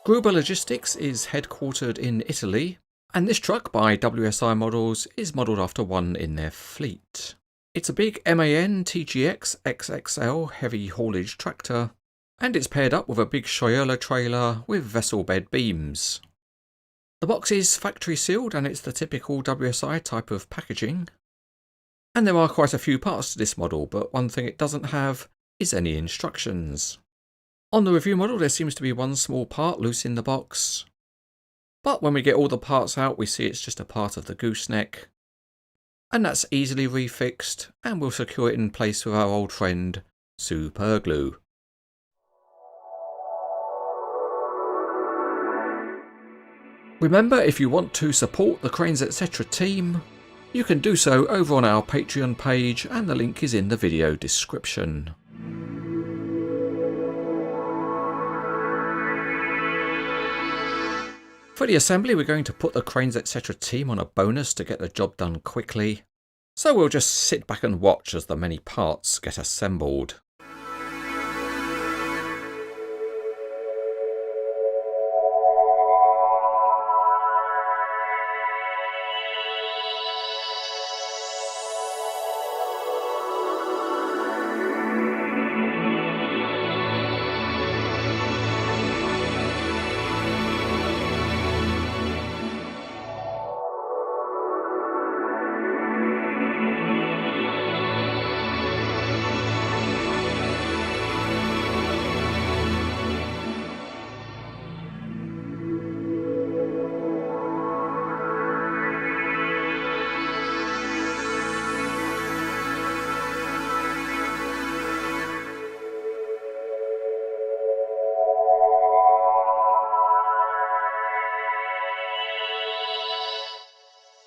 Gruber Logistics is headquartered in Italy, and this truck by WSI Models is modelled after one in their fleet. It's a big MAN TGX XXL heavy haulage tractor, and it's paired up with a big Scheuerle trailer with vessel bed beams. The box is factory sealed and it's the typical WSI type of packaging. And there are quite a few parts to this model, but one thing it doesn't have is any instructions. On the review model there seems to be one small part loose in the box, but when we get all the parts out we see it's just a part of the gooseneck, and that's easily refixed, and we'll secure it in place with our old friend super glue. Remember, if you want to support the Cranes Etc. team, you can do so over on our Patreon page, and the link is in the video description. For the assembly, we're going to put the Cranes Etc. team on a bonus to get the job done quickly, so we'll just sit back and watch as the many parts get assembled.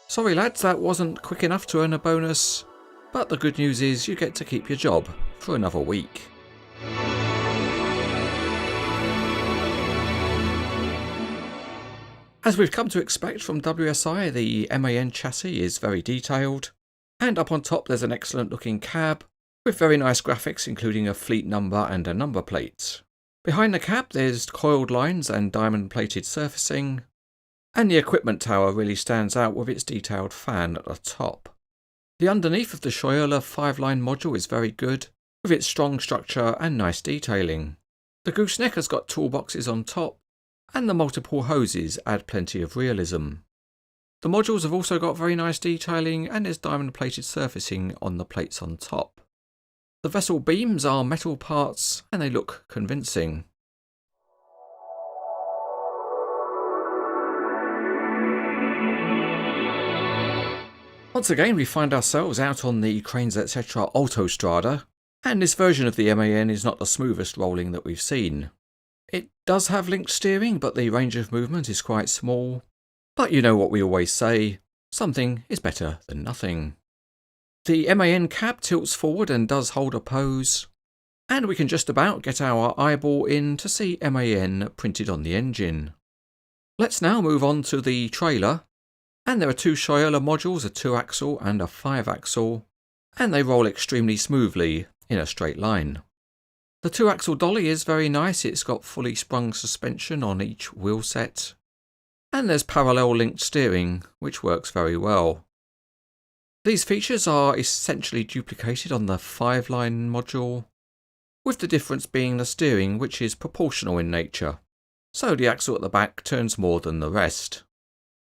Sorry lads, that wasn't quick enough to earn a bonus, but the good news is you get to keep your job for another week. As we've come to expect from WSI, the MAN chassis is very detailed, and up on top there's an excellent looking cab with very nice graphics including a fleet number and a number plate. Behind the cab there's coiled lines and diamond plated surfacing, and the equipment tower really stands out with its detailed fan at the top. The underneath of the Scheuerle 5-line module is very good, with its strong structure and nice detailing. The gooseneck has got toolboxes on top, and the multiple hoses add plenty of realism. The modules have also got very nice detailing, and there's diamond plated surfacing on the plates on top. The vessel beams are metal parts, and they look convincing. Once again we find ourselves out on the Cranes Etc. Autostrada, and this version of the MAN is not the smoothest rolling that we've seen. It does have linked steering, but the range of movement is quite small. But you know what we always say, something is better than nothing. The MAN cab tilts forward and does hold a pose, and we can just about get our eyeball in to see MAN printed on the engine. Let's now move on to the trailer. And there are two Scheuerle modules, a 2-axle and a 5-axle, and they roll extremely smoothly in a straight line. The 2-axle dolly is very nice, it's got fully sprung suspension on each wheel set, and there's parallel linked steering, which works very well. These features are essentially duplicated on the 5-line module, with the difference being the steering, which is proportional in nature, so the axle at the back turns more than the rest.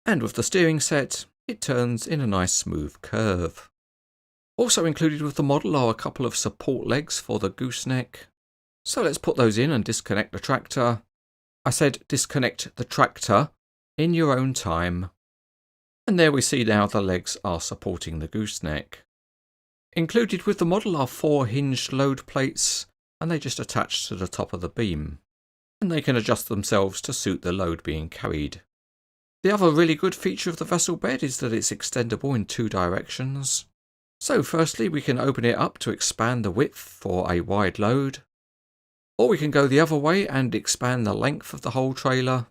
And with the steering set, it turns in a nice smooth curve. Also included with the model are a couple of support legs for the gooseneck. So let's put those in and disconnect the tractor. I said disconnect the tractor in your own time. And there we see now the legs are supporting the gooseneck. Included with the model are 4 hinged load plates, and they just attach to the top of the beam. And they can adjust themselves to suit the load being carried. The other really good feature of the vessel bed is that it's extendable in 2 directions. So firstly we can open it up to expand the width for a wide load, or we can go the other way and expand the length of the whole trailer,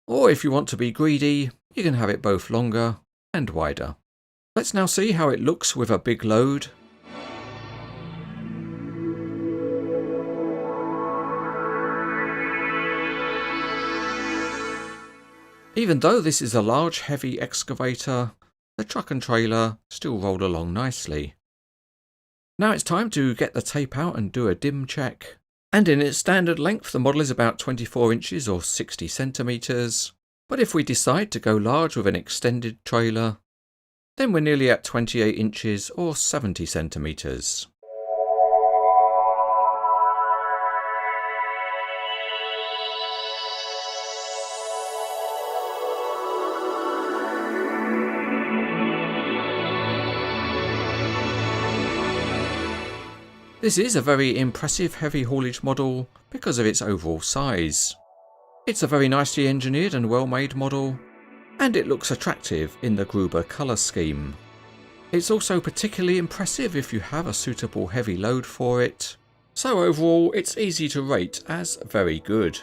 or if you want to be greedy you can have it both longer and wider. Let's now see how it looks with a big load. Even though this is a large heavy excavator, the truck and trailer still roll along nicely. Now it's time to get the tape out and do a dim check. And in its standard length, the model is about 24 inches or 60 centimetres. But if we decide to go large with an extended trailer, then we're nearly at 28 inches or 70 centimetres. This is a very impressive heavy haulage model because of its overall size. It's a very nicely engineered and well made model, and it looks attractive in the Gruber colour scheme. It's also particularly impressive if you have a suitable heavy load for it, so overall it's easy to rate as very good.